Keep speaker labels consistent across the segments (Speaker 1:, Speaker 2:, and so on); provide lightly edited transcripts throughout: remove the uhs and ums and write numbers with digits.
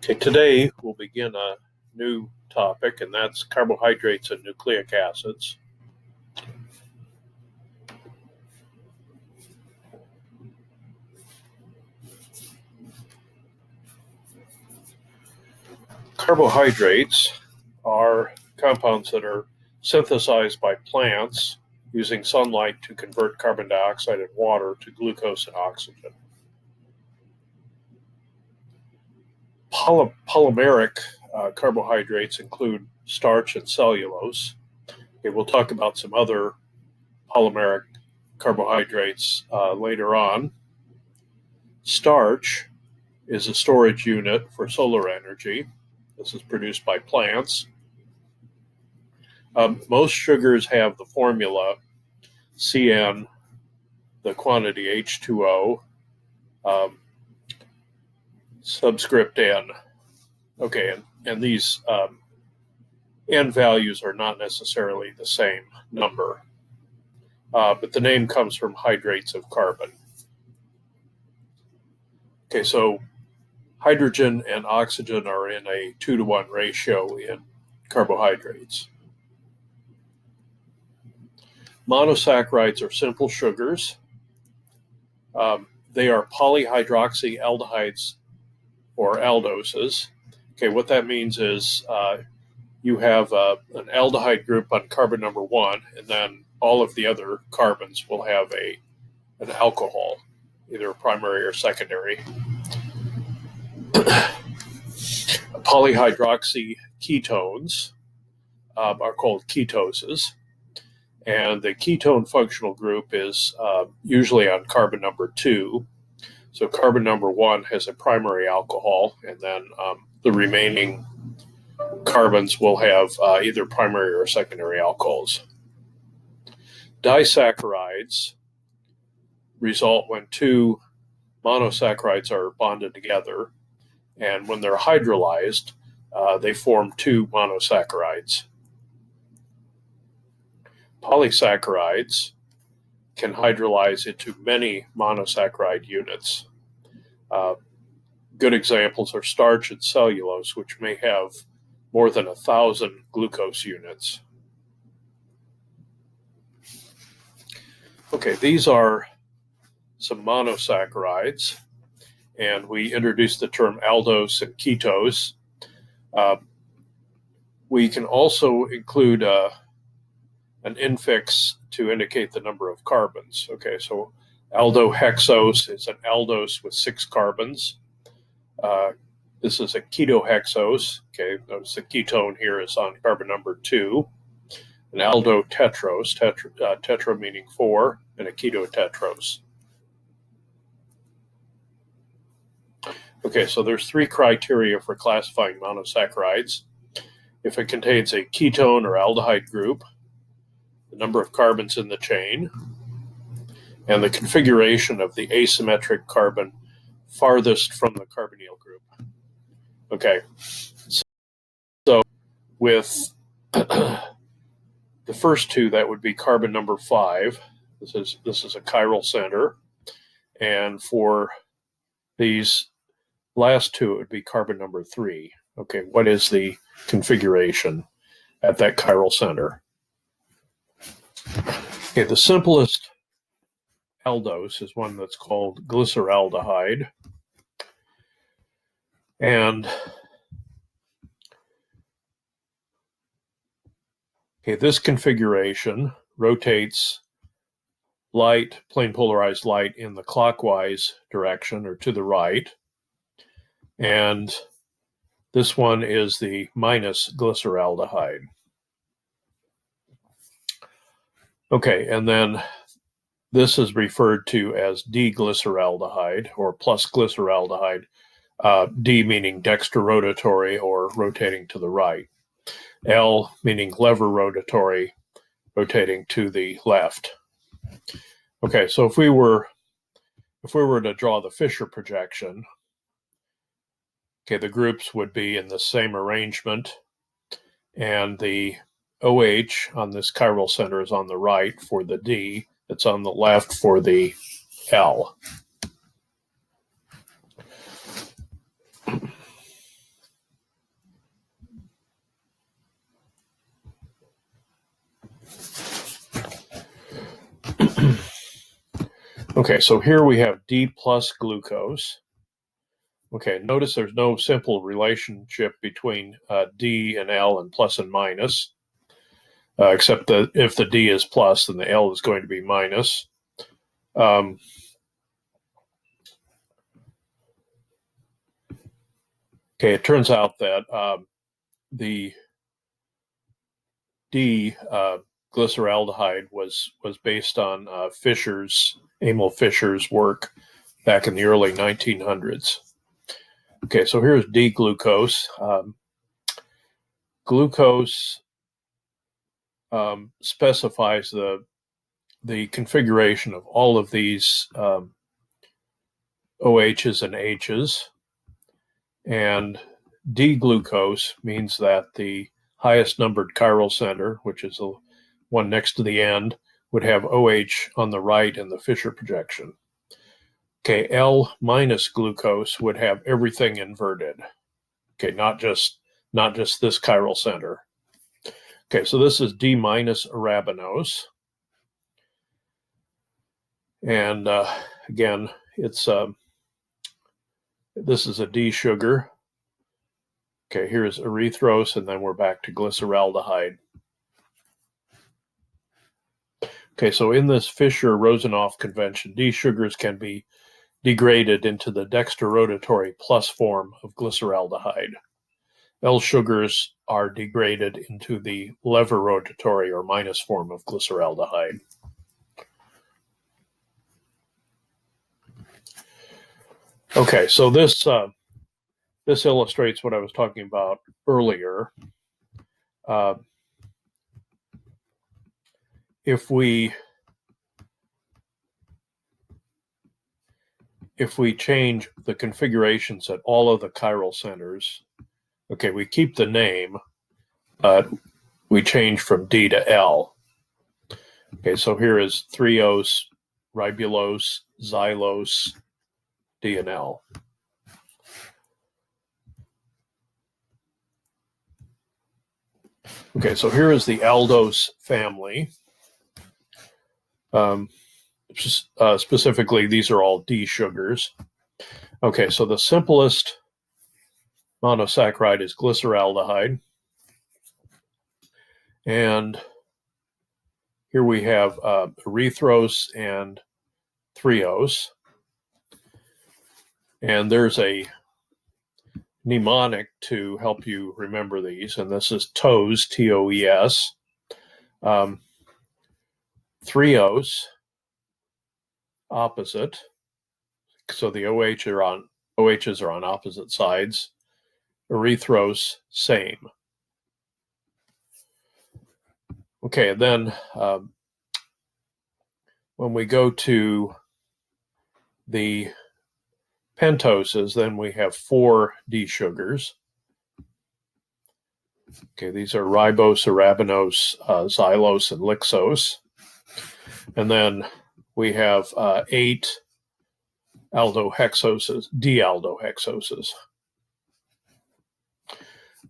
Speaker 1: Okay, today we'll begin a new topic, and that's carbohydrates and nucleic acids. Carbohydrates are compounds that are synthesized by plants using sunlight to convert carbon dioxide and water to glucose and oxygen. Polymeric carbohydrates include starch and cellulose. Okay, we'll talk about some other polymeric carbohydrates later on. Starch is a storage unit for solar energy. This is produced by plants. Most sugars have the formula CN, the quantity H2O, subscript N. Okay, and these N values are not necessarily the same number, but the name comes from hydrates of carbon. Okay, so hydrogen and oxygen are in a 2-to-1 ratio in carbohydrates. Monosaccharides are simple sugars. They are polyhydroxyaldehydes or aldoses. Okay, what that means is you have an aldehyde group on carbon number 1, and then all of the other carbons will have an alcohol, either primary or secondary. Polyhydroxy ketones are called ketoses, and the ketone functional group is usually on carbon number 2. So carbon number 1 has a primary alcohol, and then the remaining carbons will have either primary or secondary alcohols. Disaccharides result when two monosaccharides are bonded together, and when they're hydrolyzed, they form two monosaccharides. Polysaccharides can hydrolyze into many monosaccharide units. Good examples are starch and cellulose, which may have more than 1,000 glucose units. Okay, these are some monosaccharides, and we introduced the term aldose and ketose. We can also include an infix to indicate the number of carbons. Okay, so aldohexose is an aldose with 6 carbons. This is a ketohexose. Okay, notice the ketone here is on carbon number 2. An aldotetrose, tetra meaning 4, and a ketotetrose. Okay, so there's 3 criteria for classifying monosaccharides. If it contains a ketone or aldehyde group, the number of carbons in the chain, and the configuration of the asymmetric carbon farthest from the carbonyl group. Okay, so with the first two, that would be carbon number 5. This is a chiral center, and for these last two, it would be carbon number 3. Okay, what is the configuration at that chiral center? Okay, the simplest aldose is one that's called glyceraldehyde. And okay, this configuration rotates light, plane polarized light, in the clockwise direction or to the right. And this one is the minus glyceraldehyde. Okay, and then this is referred to as D-glyceraldehyde or plus glyceraldehyde, D meaning dextrorotatory or rotating to the right, L meaning lever rotatory, rotating to the left. Okay, so if we were to draw the Fisher projection, okay, the groups would be in the same arrangement, and the OH on this chiral center is on the right for the D. It's on the left for the L. Okay, so here we have D plus glucose. Okay, notice there's no simple relationship between D and L and plus and minus, except that if the D is plus, then the L is going to be minus. Okay, it turns out that the D glyceraldehyde was based on Emil Fischer's work back in the early 1900s. Okay, so here's D-glucose. Glucose specifies the configuration of all of these OHs and Hs, and D-glucose means that the highest numbered chiral center, which is the one next to the end, would have OH on the right in the Fischer projection. Okay, L minus glucose would have everything inverted. Okay, not just this chiral center. Okay, so this is D minus arabinose. And again, it's this is a D sugar. Okay, here's erythros, and then we're back to glyceraldehyde. Okay, so in this Fischer-Rosenoff convention, D sugars can be degraded into the dextrorotatory plus form of glyceraldehyde. L sugars are degraded into the levorotatory or minus form of glyceraldehyde. Okay, so this illustrates what I was talking about earlier. If we change the configurations at all of the chiral centers, okay, we keep the name, but we change from D to L. Okay, so here is threose, ribulose, xylose, D and L. Okay, so here is the aldose family. Specifically, these are all D sugars. Okay, so the simplest monosaccharide is glyceraldehyde. And here we have erythros and threose. And there's a mnemonic to help you remember these, and this is TOES, T-O-E-S. Threose, opposite. So the OHs are on opposite sides. Erythros, same. Okay, and then when we go to the pentoses, then we have 4 D sugars. Okay, these are ribose, arabinose, xylose, and lixose. And then we have 8 aldohexoses, D-aldohexoses.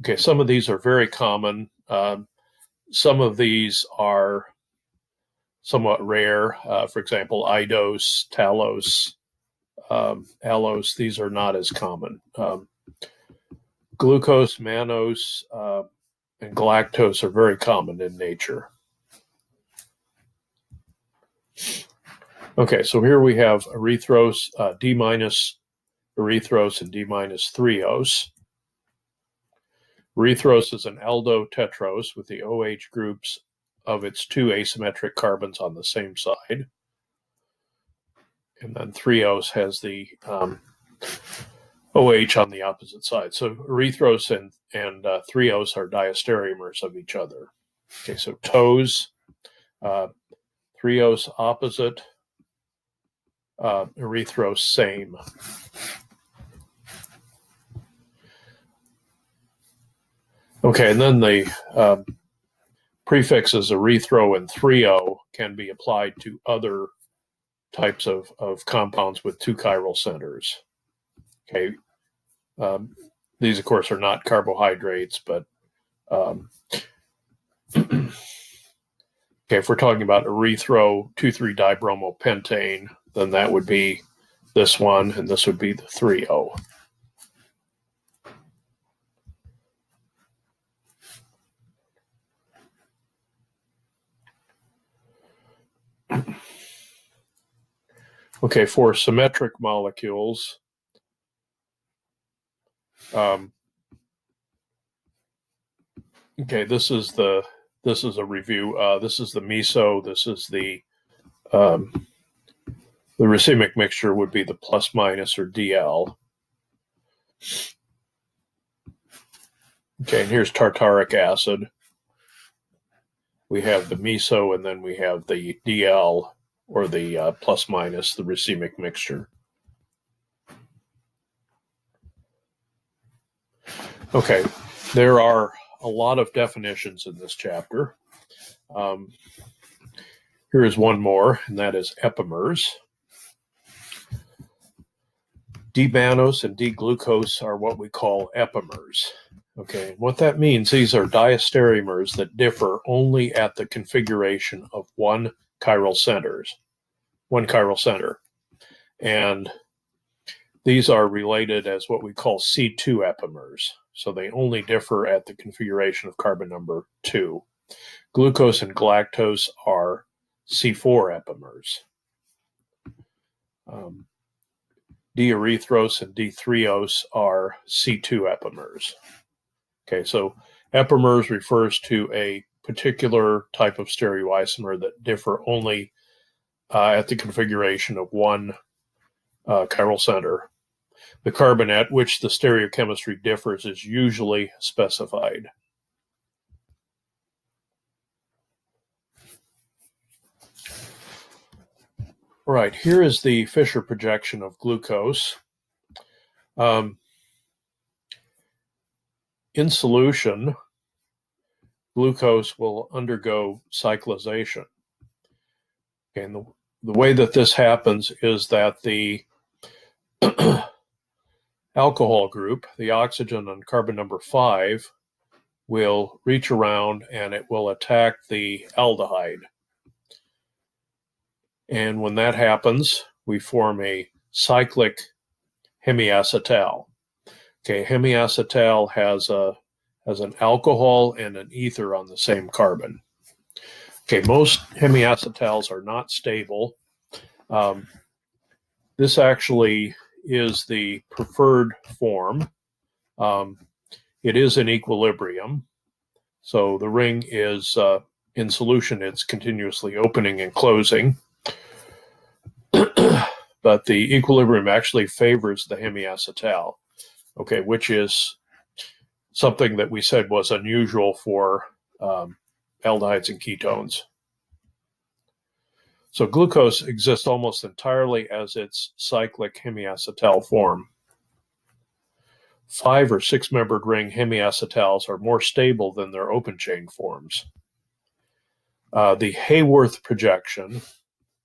Speaker 1: Okay, some of these are very common. Some of these are somewhat rare. For example, idose, talose, allose, these are not as common. Glucose, mannose, and galactose are very common in nature. Okay, so here we have erythros, D minus erythros and D minus threose. Erythros is an aldotetrose with the OH groups of its 2 asymmetric carbons on the same side. And then threose has the OH on the opposite side. So erythros and threose are diastereomers of each other. Okay, so TOES, threose opposite, erythros same. Okay, and then the prefixes erythro and threo can be applied to other types of compounds with 2 chiral centers. Okay, these of course are not carbohydrates, but okay, if we're talking about erythro 2,3-dibromopentane, then that would be this one, and this would be the 3O. Okay, for symmetric molecules, okay, this is a review. This is the meso. This is the racemic mixture would be the plus minus or DL. Okay, and here's tartaric acid. We have the meso, and then we have the DL, or the plus minus, the racemic mixture. Okay, there are a lot of definitions in this chapter. Here is one more, and that is epimers. D-mannose and D-glucose are what we call epimers. Okay, what that means, these are diastereomers that differ only at the configuration of one chiral center. And these are related as what we call C2 epimers. So they only differ at the configuration of carbon number 2. Glucose and galactose are C4 epimers. D-erythrose and D-threose are C2 epimers. Okay, so epimers refers to a particular type of stereoisomer that differ only at the configuration of one chiral center. The carbon at which the stereochemistry differs is usually specified. All right, here is the Fischer projection of glucose. In solution, glucose will undergo cyclization. Okay, and the way that this happens is that the alcohol group, the oxygen on carbon number 5, will reach around and it will attack the aldehyde. And when that happens, we form a cyclic hemiacetal. Okay, hemiacetal has an alcohol and an ether on the same carbon. Okay, most hemiacetals are not stable. This actually is the preferred form. It is in equilibrium. So the ring is in solution, it's continuously opening and closing. But the equilibrium actually favors the hemiacetal, okay, which is something that we said was unusual for aldehydes and ketones. So glucose exists almost entirely as its cyclic hemiacetal form. 5 or 6 membered ring hemiacetals are more stable than their open chain forms. The Hayworth projection,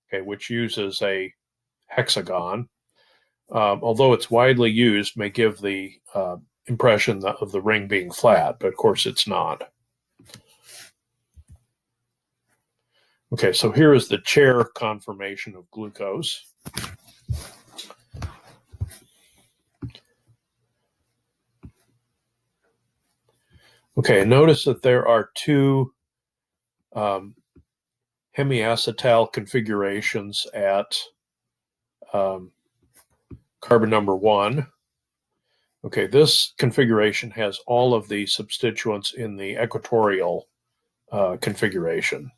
Speaker 1: okay, which uses a hexagon, although it's widely used, may give the impression of the ring being flat, but of course it's not. Okay, so here is the chair conformation of glucose. Okay, notice that there are two hemiacetal configurations at carbon number 1. Okay, this configuration has all of the substituents in the equatorial configuration.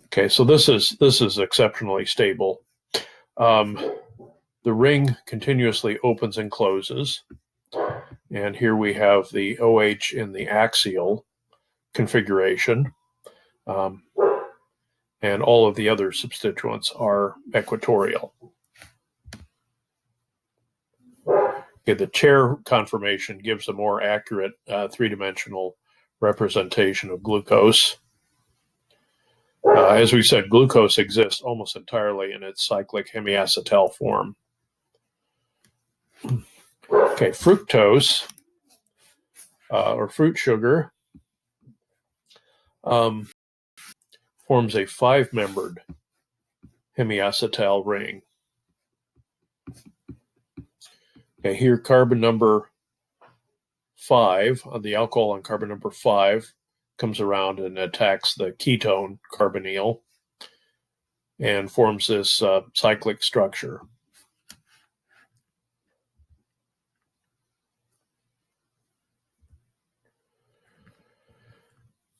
Speaker 1: Okay, so this is exceptionally stable. The ring continuously opens and closes, and here we have the OH in the axial configuration, and all of the other substituents are equatorial. Okay, the chair conformation gives a more accurate three-dimensional representation of glucose. As we said, glucose exists almost entirely in its cyclic hemiacetal form. Okay, fructose, or fruit sugar, forms a 5-membered hemiacetal ring. Okay, here carbon number 5, the alcohol on carbon number 5 comes around and attacks the ketone carbonyl and forms this cyclic structure.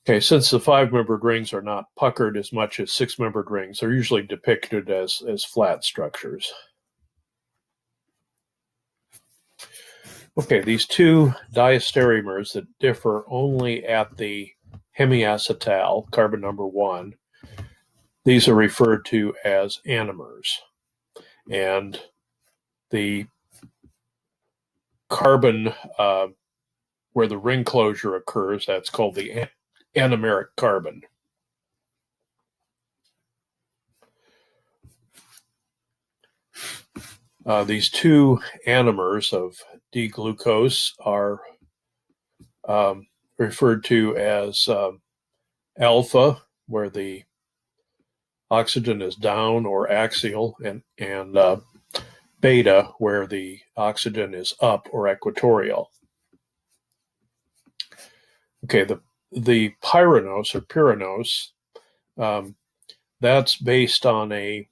Speaker 1: Okay, since the 5-membered rings are not puckered as much as 6-membered rings, they're usually depicted as flat structures. Okay, these two diastereomers that differ only at the hemiacetal, carbon number 1, these are referred to as anomers. And the carbon where the ring closure occurs, that's called the anomeric carbon. These two anomers of D-glucose are referred to as alpha, where the oxygen is down or axial, and beta, where the oxygen is up or equatorial. Okay, the pyranose or pyranose, that's based on a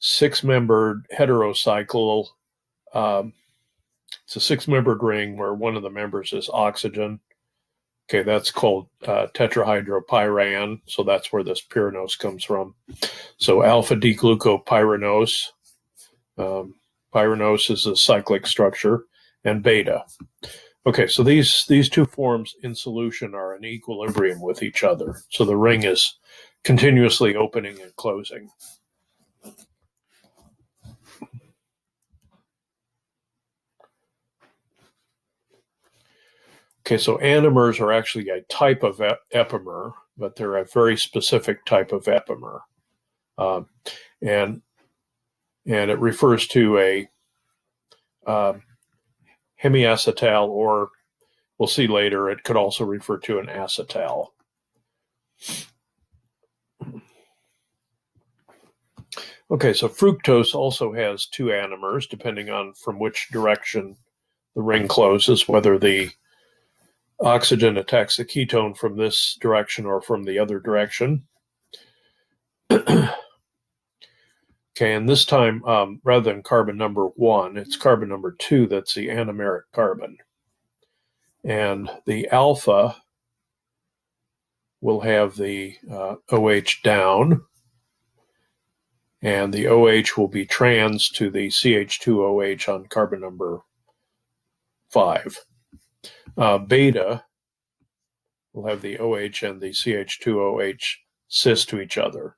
Speaker 1: 6-membered heterocycle. It's a 6-membered ring where one of the members is oxygen. Okay, that's called tetrahydropyran, so that's where this pyranose comes from. So alpha D-glucopyranose, pyranose is a cyclic structure, and beta. Okay, so these two forms in solution are in equilibrium with each other. So the ring is continuously opening and closing. Okay, so anomers are actually a type of epimer, but they're a very specific type of epimer. And it refers to a hemiacetal, or we'll see later, it could also refer to an acetal. Okay, so fructose also has 2 anomers, depending on from which direction the ring closes, whether the oxygen attacks the ketone from this direction or from the other direction. Okay, and this time, rather than carbon number 1, it's carbon number 2 that's the anomeric carbon. And the alpha will have the OH down, and the OH will be trans to the CH2OH on carbon number 5. Beta will have the OH and the CH2OH cis to each other.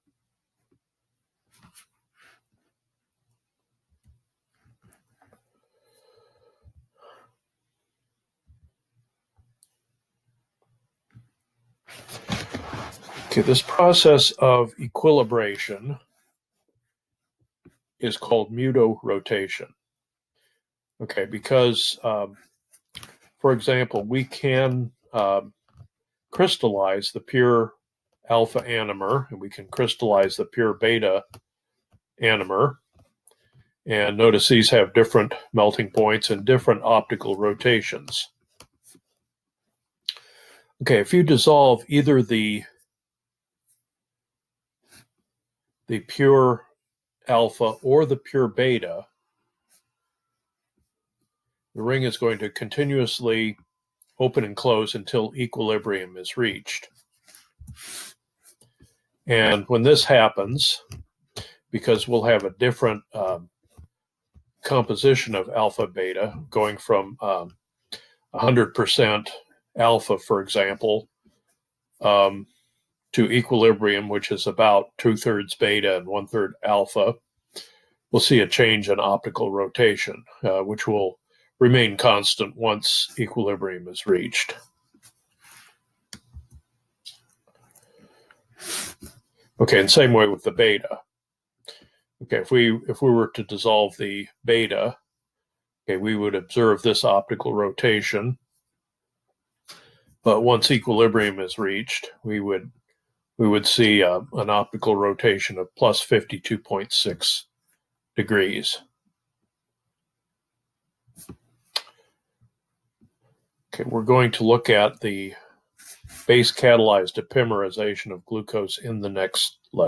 Speaker 1: Okay, this process of equilibration is called mutorotation. Okay, because, for example, we can crystallize the pure alpha anomer, and we can crystallize the pure beta anomer. And notice these have different melting points and different optical rotations. Okay, if you dissolve either the pure alpha or the pure beta, the ring is going to continuously open and close until equilibrium is reached. And when this happens, because we'll have a different composition of alpha beta, going from 100% alpha, for example, to equilibrium, which is about 2/3 beta and 1/3 alpha, we'll see a change in optical rotation, which will remain constant once equilibrium is reached. Okay, and same way with the beta. Okay, if we were to dissolve the beta, okay, we would observe this optical rotation. But once equilibrium is reached, we would we would see an optical rotation of plus 52.6 degrees. Okay, we're going to look at the base catalyzed epimerization of glucose in the next lesson.